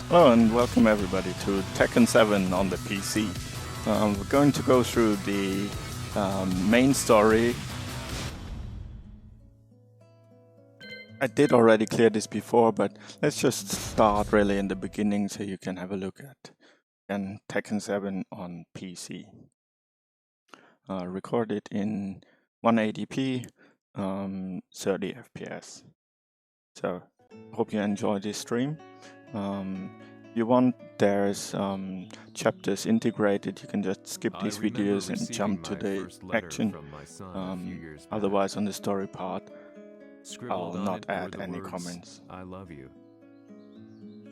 Hello and welcome everybody to Tekken 7 on the PC. We're going to go through the main story. I did already clear this before, but let's just start really in the beginning so you can have a look at Tekken 7 on PC. Recorded in 180p, 30 FPS. So, hope you enjoy this stream. You want, there's chapters integrated. You can just skip these videos and jump to the action. Otherwise, on the story part, I'll not add any comments. I love you.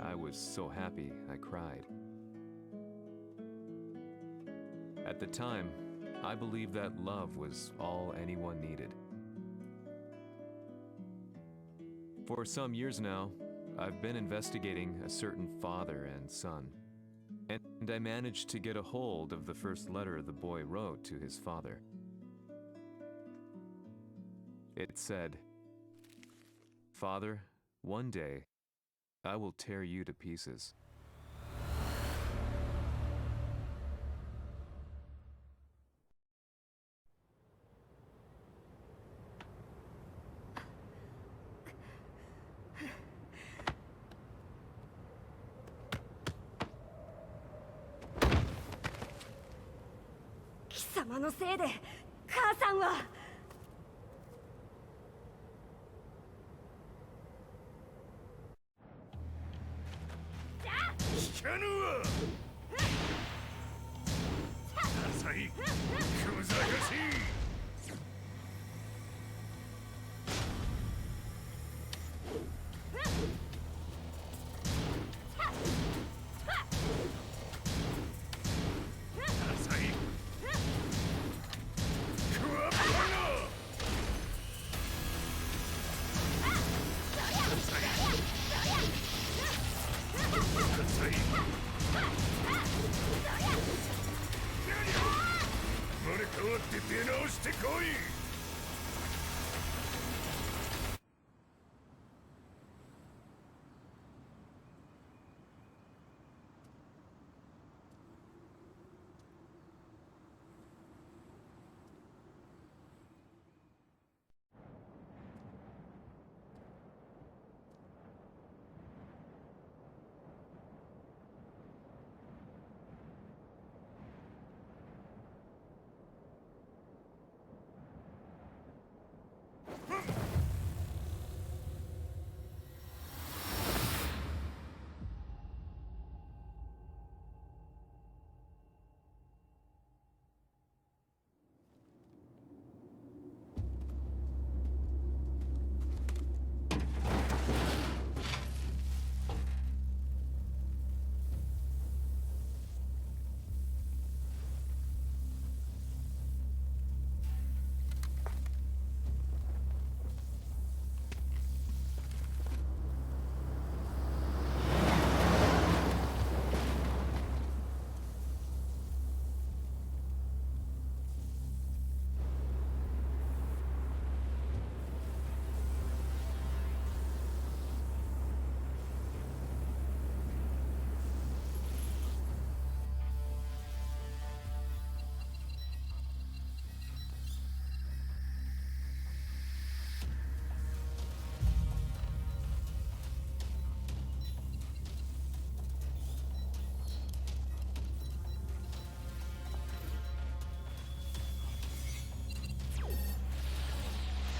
I was so happy I cried. At the time, I believed that love was all anyone needed. For some years now, I've been investigating a certain father and son, and I managed to get a hold of the first letter the boy wrote to his father. It said, "Father, one day, I will tear you to pieces."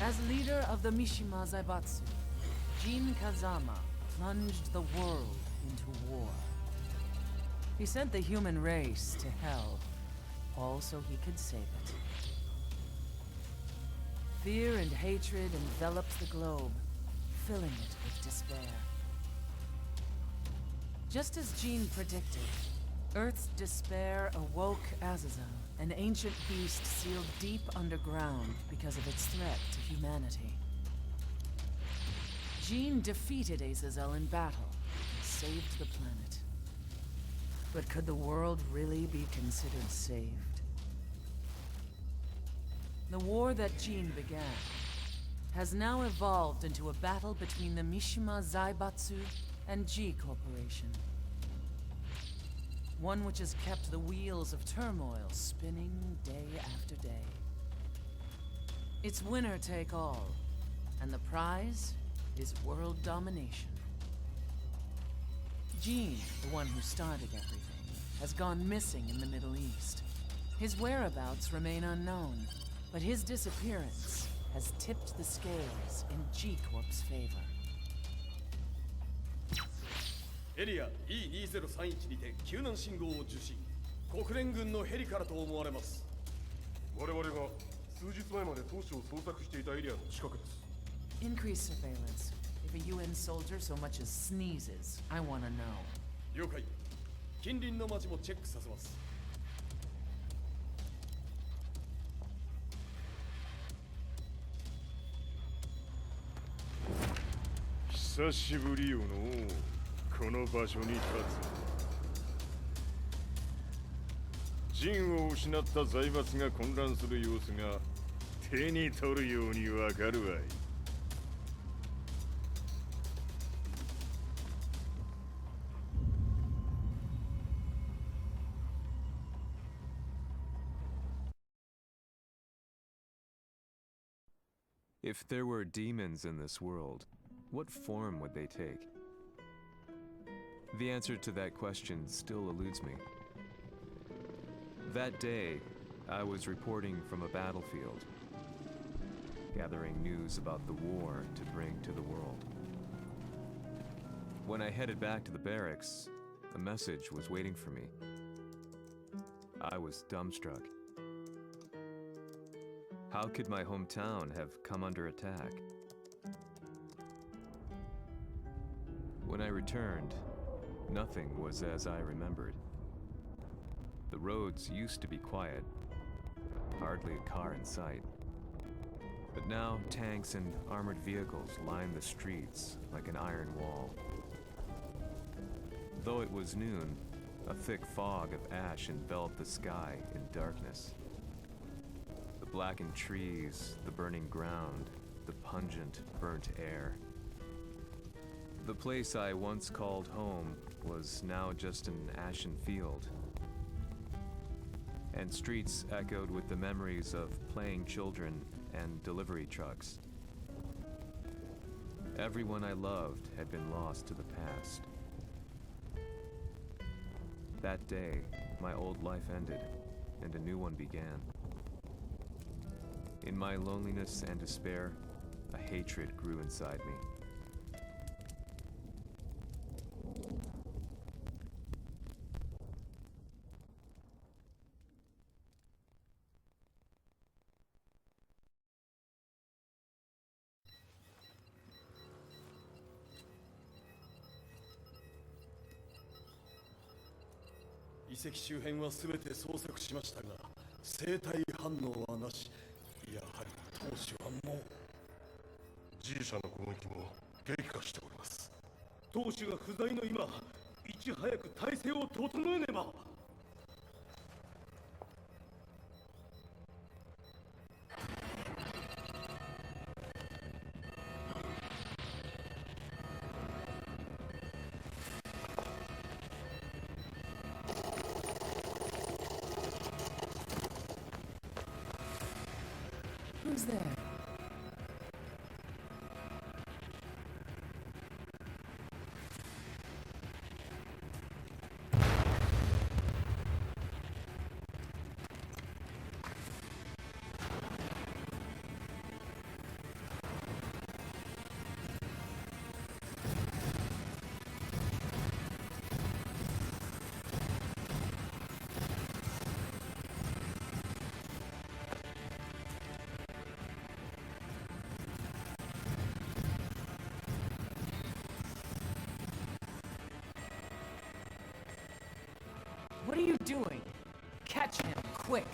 As leader of the Mishima Zaibatsu, Jin Kazama plunged the world into war. He sent the human race to hell, all so he could save it. Fear and hatred enveloped the globe, filling it with despair. Just as Jin predicted, Earth's despair awoke Azazel, an ancient beast sealed deep underground because of its threat to humanity. Jin defeated Azazel in battle and saved the planet. But could the world really be considered saved? The war that Jin began has now evolved into a battle between the Mishima Zaibatsu and G Corporation. One which has kept the wheels of turmoil spinning day after day. It's winner take all, and the prize is world domination. Gene, the one who started everything, has gone missing in the Middle East. His whereabouts remain unknown, but his disappearance has tipped the scales in G-Corp's favor. エリア E2031 にて救難信号を受信。国連軍のヘリからと思われます。我々が数日前まで当初を捜索していたエリアの近くです。Increase surveillance. If a UN soldier so much as sneezes, I want to know. 了解。近隣の町もチェックさせます。久しぶりよのこの場所に立つ。陣を失った財閥が混乱する様子が手に取るようにわかるわい。If there were demons in this world, what form would they take? The answer to that question still eludes me. That day, I was reporting from a battlefield, gathering news about the war to bring to the world. When I headed back to the barracks, a message was waiting for me. I was dumbstruck. How could my hometown have come under attack? When I returned, nothing was as I remembered. The roads used to be quiet, hardly a car in sight. But now tanks and armored vehicles line the streets like an iron wall. Though it was noon, a thick fog of ash enveloped the sky in darkness. The blackened trees, the burning ground, the pungent, burnt air. The place I once called home was now just an ashen field, and streets echoed with the memories of playing children and delivery trucks. Everyone I loved had been lost to the past. That day, my old life ended, and a new one began. In my loneliness and despair, a hatred grew inside me.「遺跡周辺は全て捜索しましたが、生体反応はなし。やはり当主はもう。G 社の攻撃も激化しております。当主が不在の今、いち早く体制を整えねば。Who's there? What are you doing? Catch him, quick!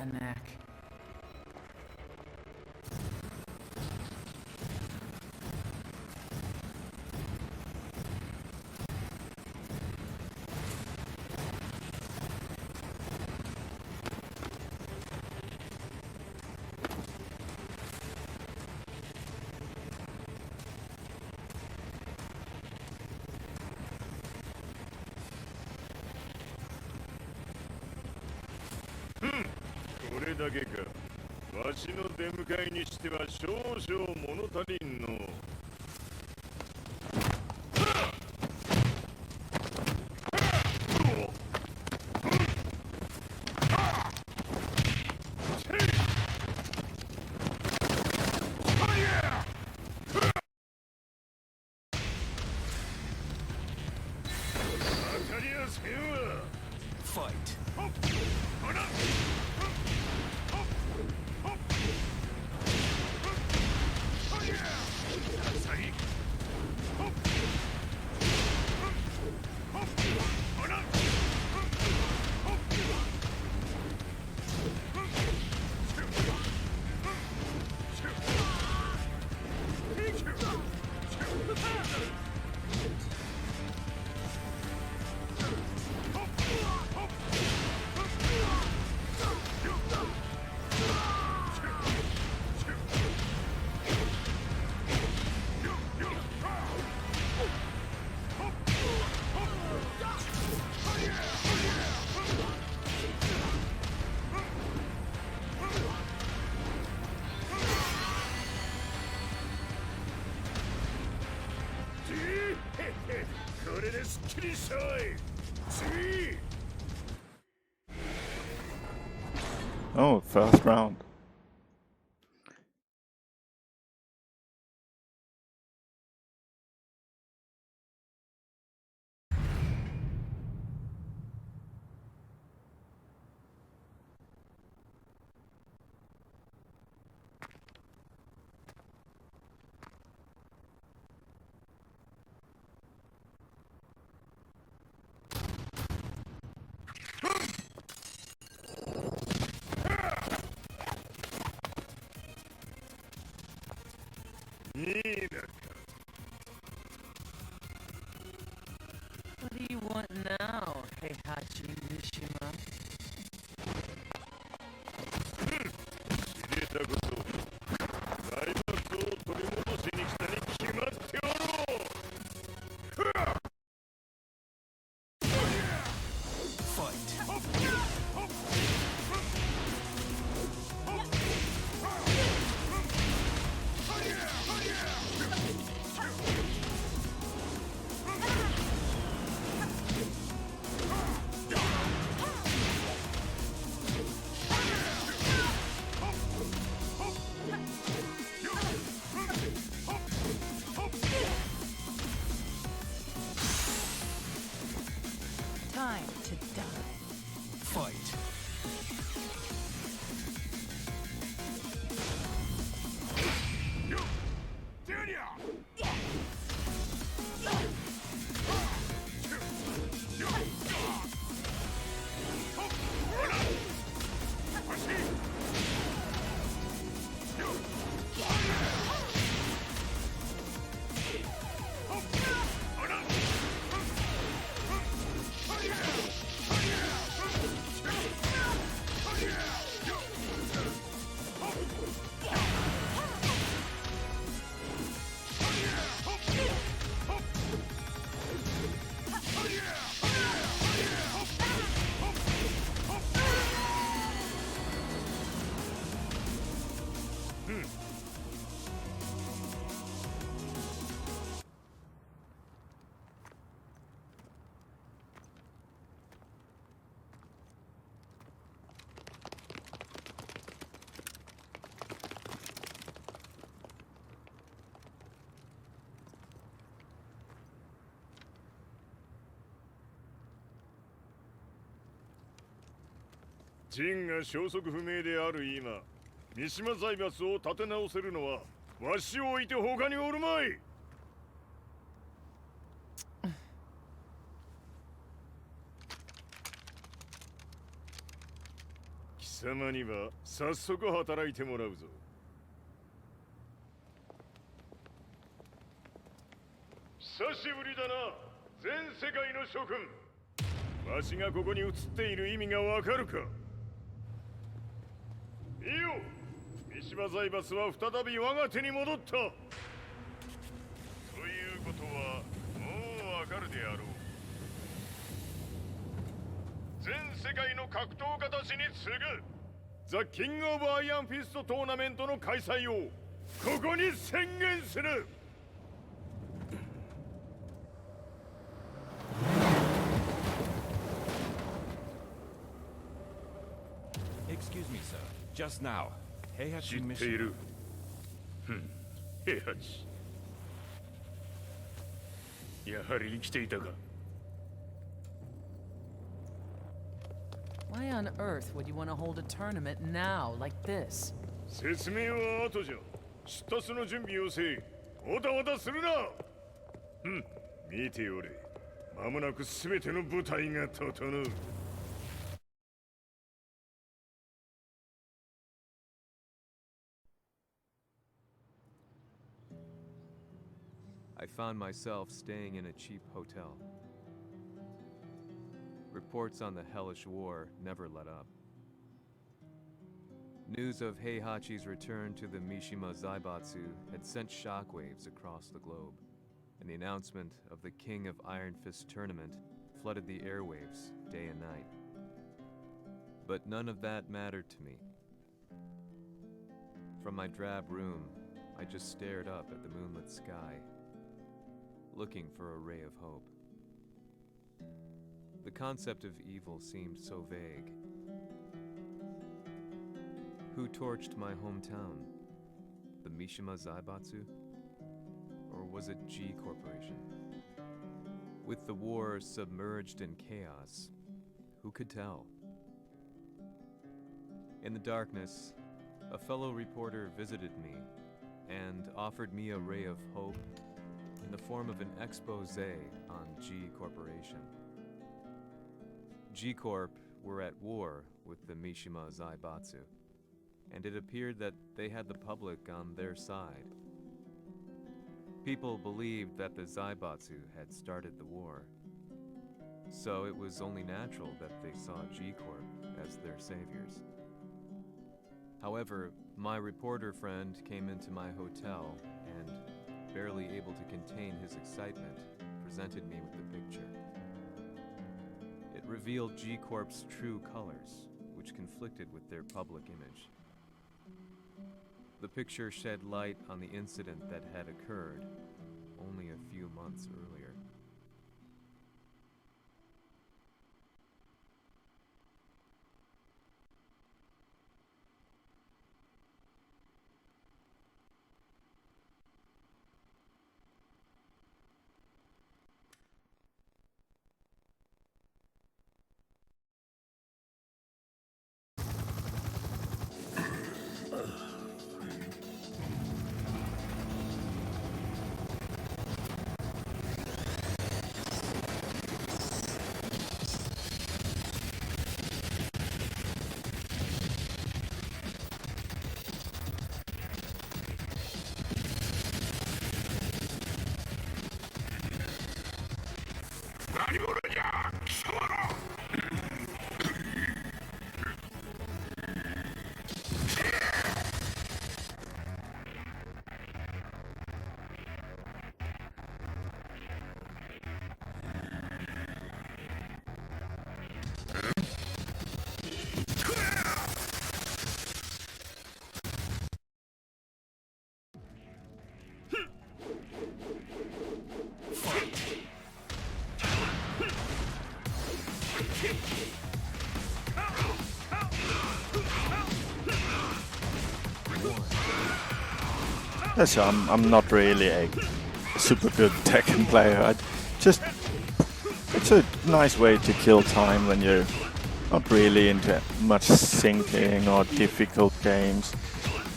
a knack.これだけか。わしの出迎えにしては少々物足りんの。当たりやせんわ。Fight. Oh, first round. What do you want now, Heihachi Mishima? 入れたこと、財閥を取り戻しに来たに決まっておろう。Time to die. Fight.ジンが消息不明である今、三島財閥を立て直せるのはわしを置いて他におるまい。貴様には早速働いてもらうぞ。久しぶりだな、全世界の諸君。わしがここに映っている意味がわかるか。いいよ、三島財閥は再び我が手に戻った。ということはもうわかるであろう。全世界の格闘家たちに次ぐザ・キング・オブ・アイアンフィストトーナメントの開催をここに宣言する。Excuse me, sir. Just now, 平知八っている。平八。やはり生きていたか。Why on earth would you want to hold a tournament now, like this? 説明は後じゃ。出立の準備をせい。おたおたするな。見ておれ。間もなく全ての部隊が整う。I found myself staying in a cheap hotel. Reports on the hellish war never let up. News of Heihachi's return to the Mishima Zaibatsu had sent shockwaves across the globe, and the announcement of the King of Iron Fist tournament flooded the airwaves day and night. But none of that mattered to me. From my drab room, I just stared up at the moonlit sky, looking for a ray of hope. The concept of evil seemed so vague. Who torched my hometown? The Mishima Zaibatsu? Or was it G Corporation? With the war submerged in chaos, who could tell? In the darkness, a fellow reporter visited me and offered me a ray of hope in the form of an expose on G Corporation. G Corp were at war with the Mishima Zaibatsu, and it appeared that they had the public on their side. People believed that the Zaibatsu had started the war, so it was only natural that they saw G Corp as their saviors. However, my reporter friend came into my hotel and, barely able to contain his excitement, presented me with the picture. It revealed G Corp's true colors, which conflicted with their public image. The picture shed light on the incident that had occurred only a few months earlier. Yes, I'm not really a super good Tekken player. It's a nice way to kill time when you're not really into much syncing or difficult games.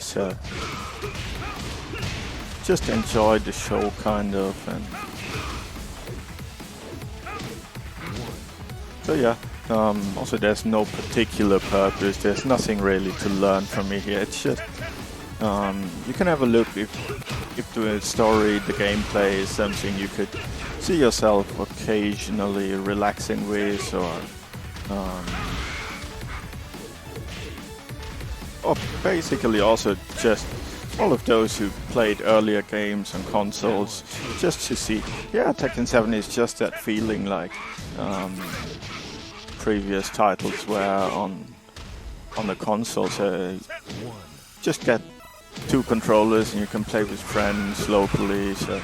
So just enjoy the show kind of, and so yeah, Also, there's no particular purpose. There's nothing really to learn from me here. It's just you can have a look if the story, the gameplay is something you could see yourself occasionally relaxing with, or basically also just all of those who played earlier games on consoles, just to see, yeah, Tekken 7 is just that feeling like previous titles were on the console. So just get 2 controllers and you can play with friends locally. So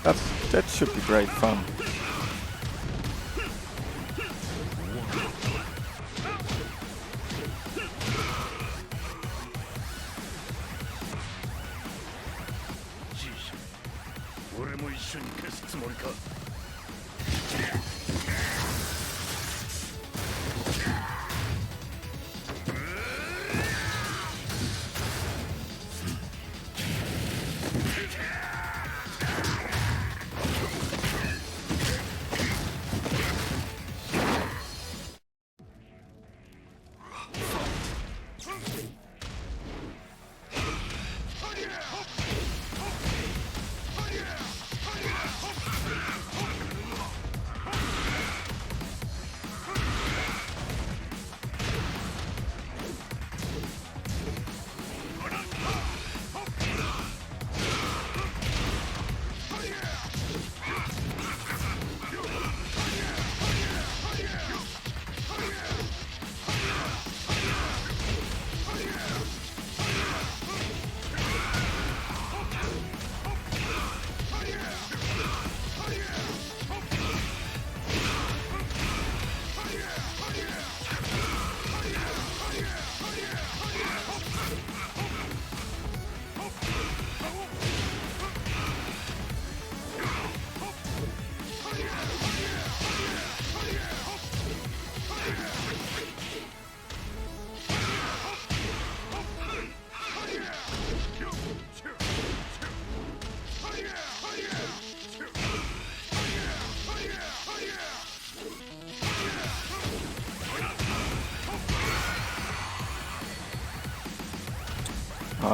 that should be great fun.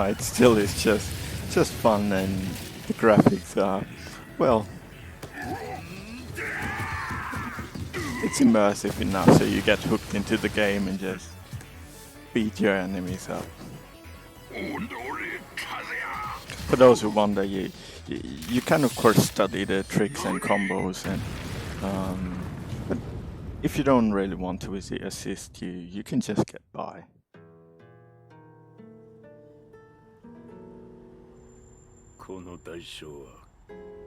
It still is just fun, and the graphics are, well, it's immersive enough so you get hooked into the game and just beat your enemies up. For those who wonder, you can of course study the tricks and combos, and but if you don't really want to assist, you can just get by. この代償は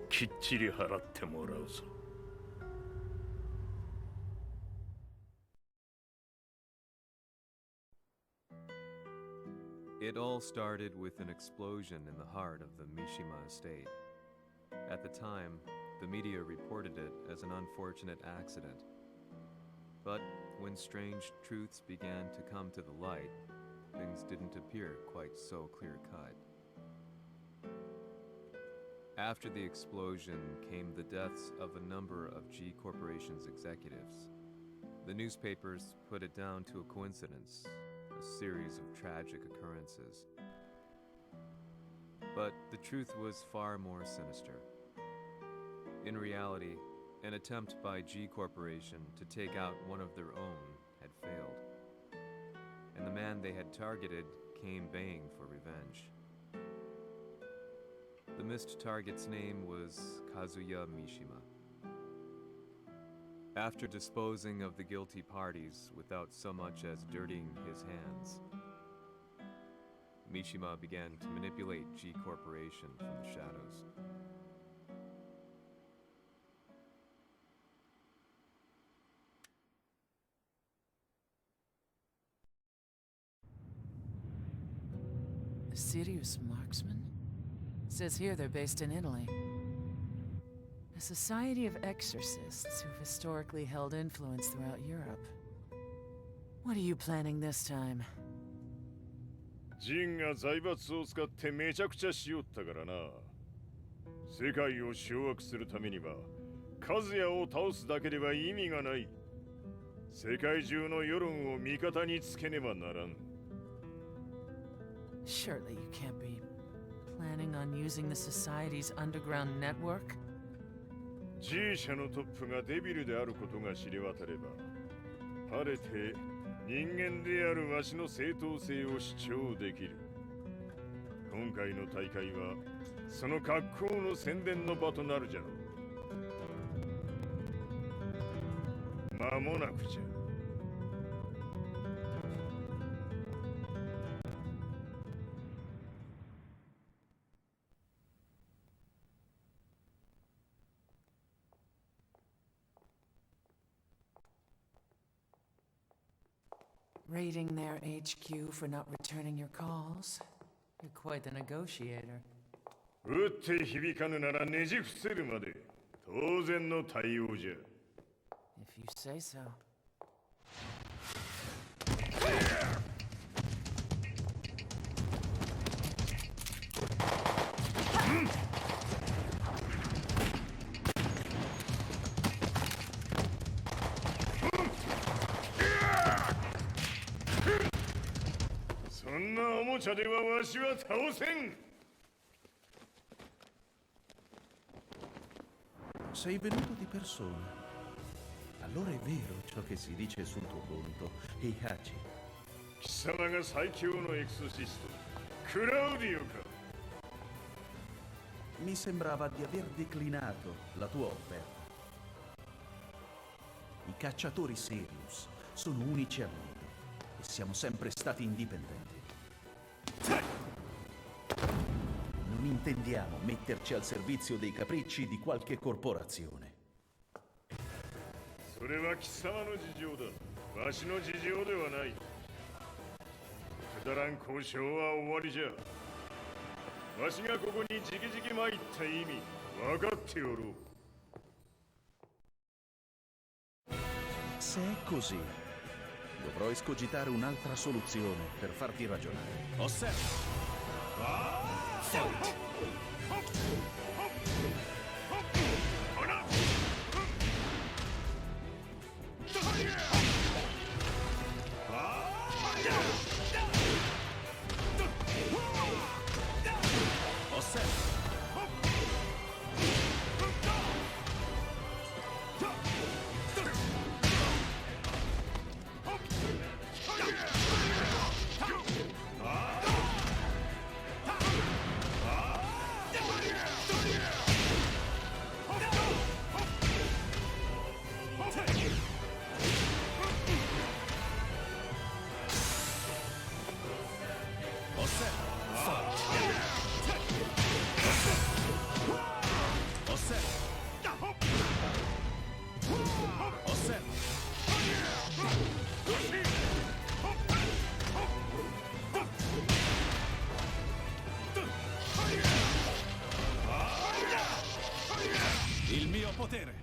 きっちり払ってもらうぞ。It all started with an explosion in the heart of the Mishima estate. At the time, the media reported it as an unfortunate accident. But when strange truths began to come to the light, things didn't appear quite so clear-cut. After the explosion came the deaths of a number of G Corporation's executives. The newspapers put it down to a coincidence, a series of tragic occurrences. But the truth was far more sinister. In reality, an attempt by G Corporation to take out one of their own had failed, and the man they had targeted came baying for revenge. The missed target's name was Kazuya Mishima. After disposing of the guilty parties without so much as dirtying his hands, Mishima began to manipulate G Corporation from the shadows. A serious marksman? Says here they're based in Italy. A society of exorcists who've historically held influence throughout Europe. What are you planning this time? ジンが財閥を使ってめちゃくちゃしよったからな。世界を掌握するためには、カズヤを倒すだけでは意味がない。世界中の世論を味方につけねばならん。 Surely you can't be planning on using the Society's underground network? G 社のトップがデビルであることが知れ渡れば、晴れて人間であるわしの正当性を主張できる。今回の大会はその格好の宣伝の場となるじゃろう。間もなくじゃ。 Raiding their HQ for not returning your calls. You're quite the negotiator. 打って響かぬならねじ伏せるまで当然の対応じゃ。 If you say so. そんなおもちゃではわしは倒せん。 Sei venuto di persona. Allora è vero ciò che si dice sul tuo conto, Heihachi. 貴様が最強のエクソシスト、クラウディオか。 Mi sembrava di aver declinato la tua offerta. I cacciatori Sirius sono unici al mondo e siamo sempre stati indipendenti. Non intendiamo metterci al servizio dei capricci di qualche corporazione. それは貴様の事情だ。わしの事情ではない。くだらん交渉は終わりじゃ。わしがここにじきじき参った意味、分かっておろう。 Se è così, dovrò escogitare un'altra soluzione per farti ragionare. Osserva! Fight! Osserva! Il mio potere!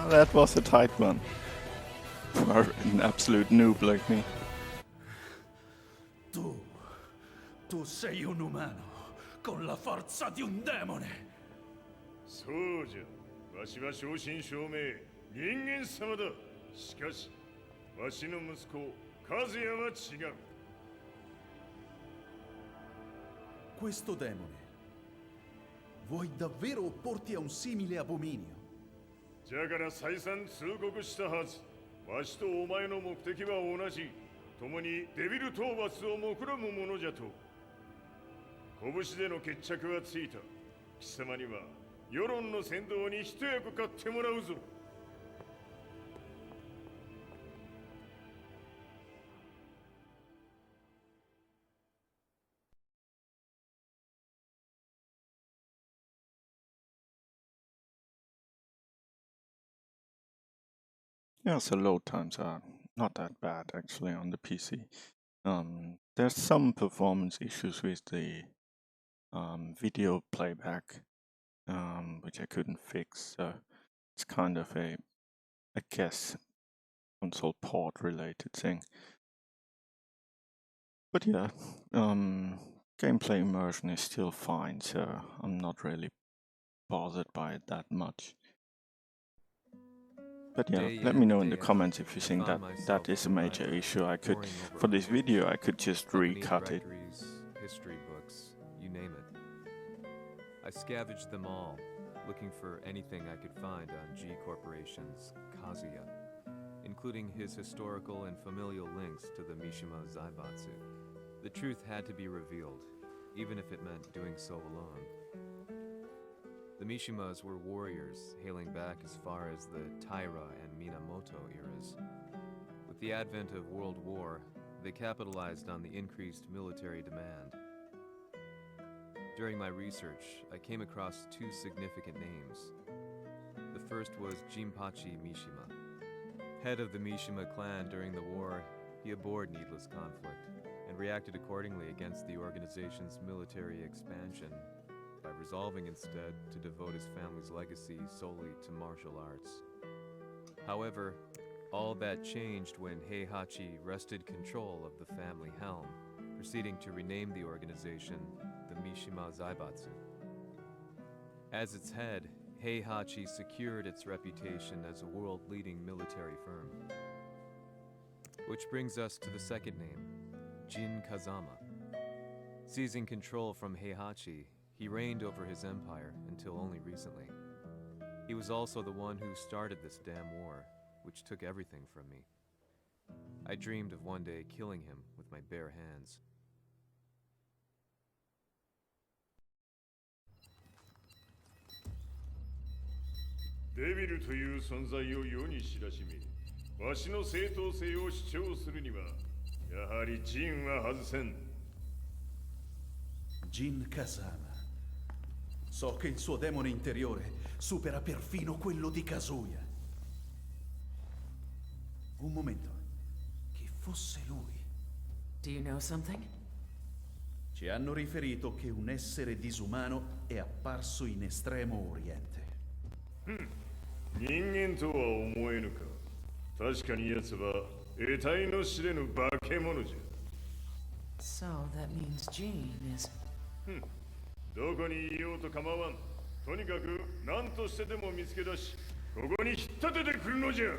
That was a tight one. For an absolute noob like me. Tu sei un umano con la forza di un demone. そうじゃ。わしは正真正銘人間様だ。しかし、わしの息子和也は違う。 Questo demone. Vuoi davvero opporti a un simile abominio? じゃから再三通告したはず。わしとお前の目的は同じ。共にデビル討伐を目論むものじゃと。拳での決着はついた。貴様には世論の先導に一役買ってもらうぞ。 Yeah, so load times are not that bad actually on the PC. There's some performance issues with the video playback, which I couldn't fix. So it's kind of a, I guess, console port related thing. But yeah, gameplay immersion is still fine, so I'm not really bothered by it that much. But yeah, Day let me in, know in the day out, comments if you I think found that myself is a in the major library, issue. I could, poring over for this old video, I books, could just company recut it. directories, history books, you name it. I scavenged them all, looking for anything I could find on G Corporation's Kazuya, including his historical and familial links to the Mishima Zaibatsu. The truth had to be revealed, even if it meant doing so alone. The Mishimas were warriors hailing back as far as the Taira and Minamoto eras. With the advent of World War, they capitalized on the increased military demand. During my research, I came across two significant names. The first was Jinpachi Mishima. Head of the Mishima clan during the war, he abhorred needless conflict and reacted accordingly against the organization's military expansion by resolving instead to devote his family's legacy solely to martial arts. However, all that changed when Heihachi wrested control of the family helm, proceeding to rename the organization the Mishima Zaibatsu. As its head, Heihachi secured its reputation as a world-leading military firm. Which brings us to the second name, Jin Kazama. Seizing control from Heihachi, he reigned over his empire until only recently. He was also the one who started this damn war, which took everything from me. I dreamed of one day killing him with my bare hands. Devil という存在を世に知らしめ、わしの正当性を主張するには、やはりジンは外せん。Jin Kazama. So che il suo demone interiore supera perfino quello di Kazuya. Un momento. Chi fosse lui? Do you know something? Ci hanno riferito che un essere disumano è apparso in Estremo Oriente. 人間とは思えぬか。確かに奴は得体の知れぬ化け物じゃ。So that means Jean is... どこにいようと構わん。とにかく何としてでも見つけ出し、ここに引っ立ててくるのじゃ。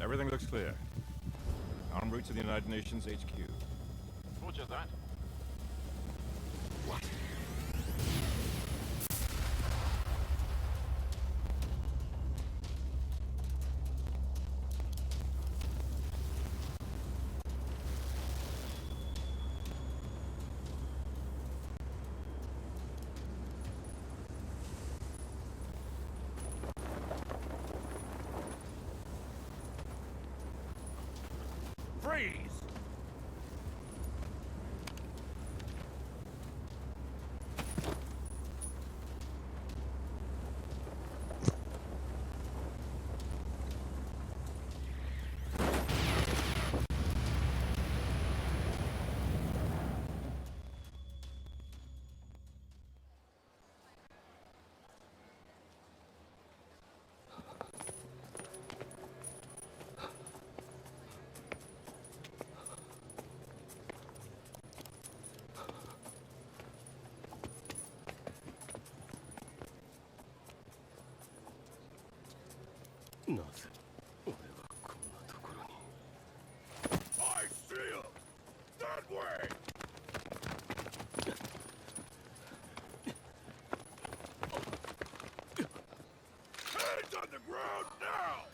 Everything looks clear. En route to the United Nations HQ. Roger that. Freeze! I see him! That way! Hands on the ground now!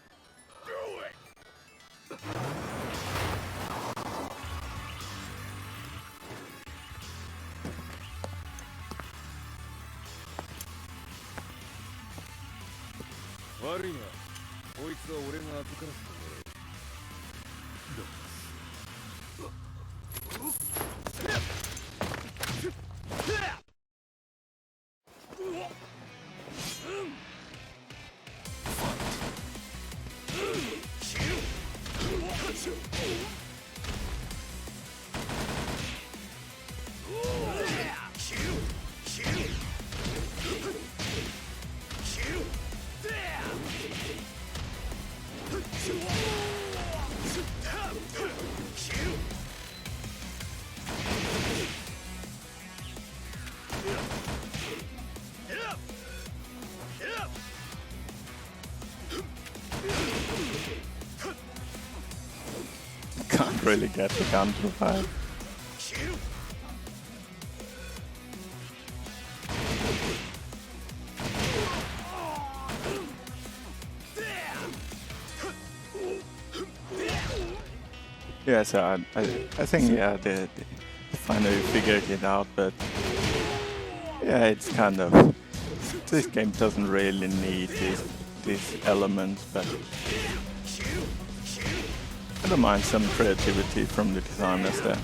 Do it! 悪いがこいつは俺が後からCan't really get the gun to fire. Yeah, so I think they finally figured it out, but yeah, it's kind of, this game doesn't really need these elements, but I don't mind some creativity from the designers there.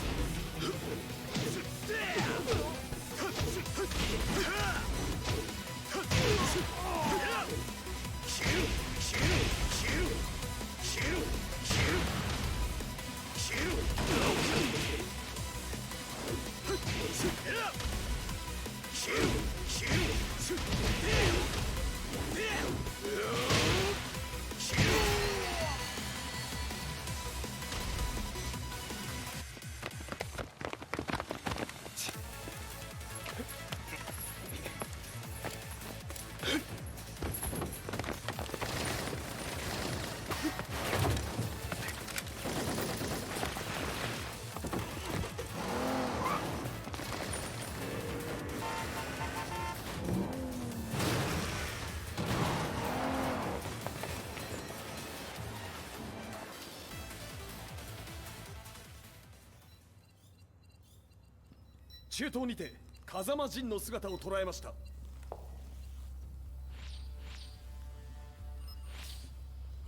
中東にて風間陣の姿を捉えました。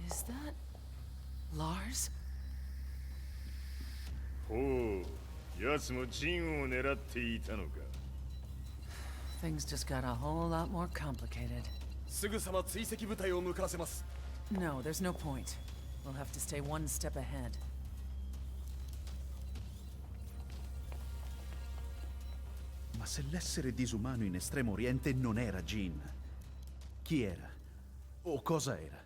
Is that Lars? ほう、奴も陣を狙っていたのか。Things just got a whole lot more complicated. すぐさま追跡部隊を向かわせます。No, there's no point. We'll have to stay one step ahead. Ma se l'essere disumano in Estremo Oriente non era Jin, chi era? O cosa era?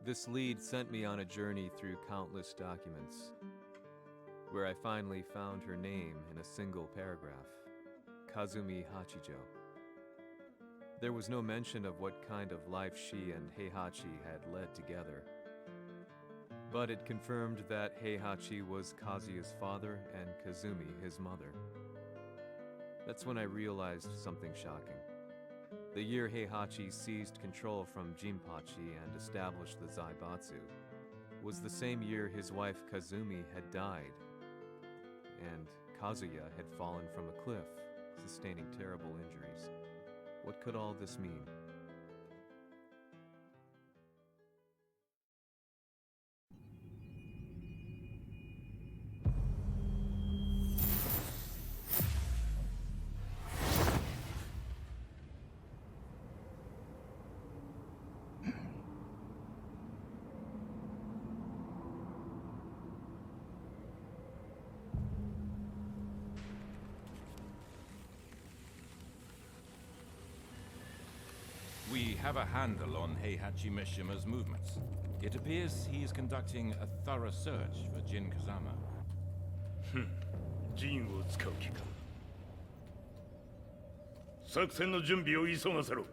This lead sent me on a journey through countless documents, where I finally found her name in a single paragraph, Kazumi Hachijo. There was no mention of what kind of life she and Heihachi had led together, but it confirmed that Heihachi was Kazuya's father and Kazumi his mother. That's when I realized something shocking. The year Heihachi seized control from Jinpachi and established the Zaibatsu was the same year his wife Kazumi had died, and Kazuya had fallen from a cliff, sustaining terrible injuries. What could all this mean? We have a handle on Heihachi Mishima's movements. It appears he is conducting a thorough search for Jin Kazama. 陣を使う気か。作戦の準備を急がせろ。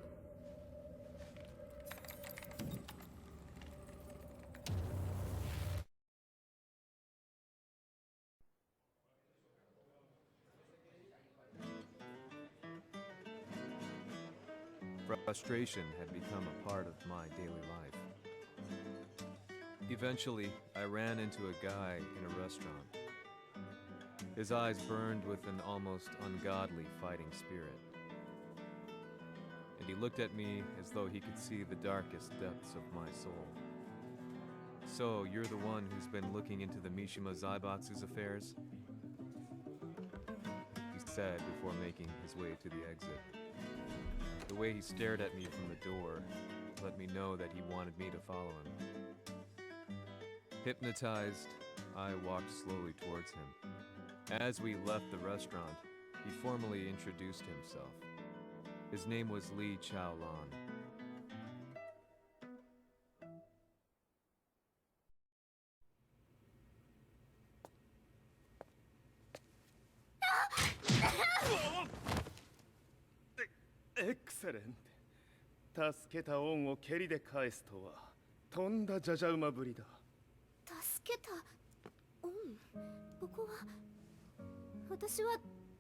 Frustration had become a part of my daily life. Eventually, I ran into a guy in a restaurant. His eyes burned with an almost ungodly fighting spirit. And he looked at me as though he could see the darkest depths of my soul. "So, you're the one who's been looking into the Mishima Zaibatsu's affairs?" he said before making his way to the exit. The way he stared at me from the door let me know that he wanted me to follow him. Hypnotized, I walked slowly towards him. As we left the restaurant, he formally introduced himself. His name was Li Chaolan. Excellent. 助けた恩を蹴りで返すとはとんだじゃじゃ馬ぶりだ。助けた恩、ここは私は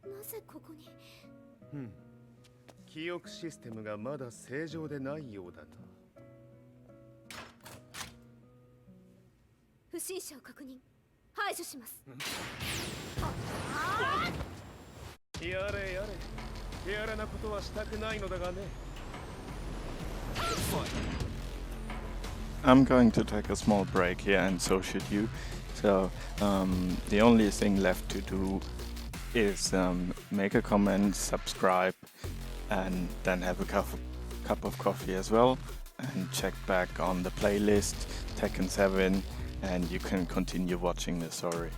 なぜここに。記憶システムがまだ正常でないようだな。不審者を確認、排除します。やれやれ、手荒なことはしたくないのだがね。I'm going to take a small break here, and so should you. So the only thing left to do is make a comment, subscribe, and then have a cup of coffee as well, and check back on the playlist Tekken 7, and you can continue watching the story.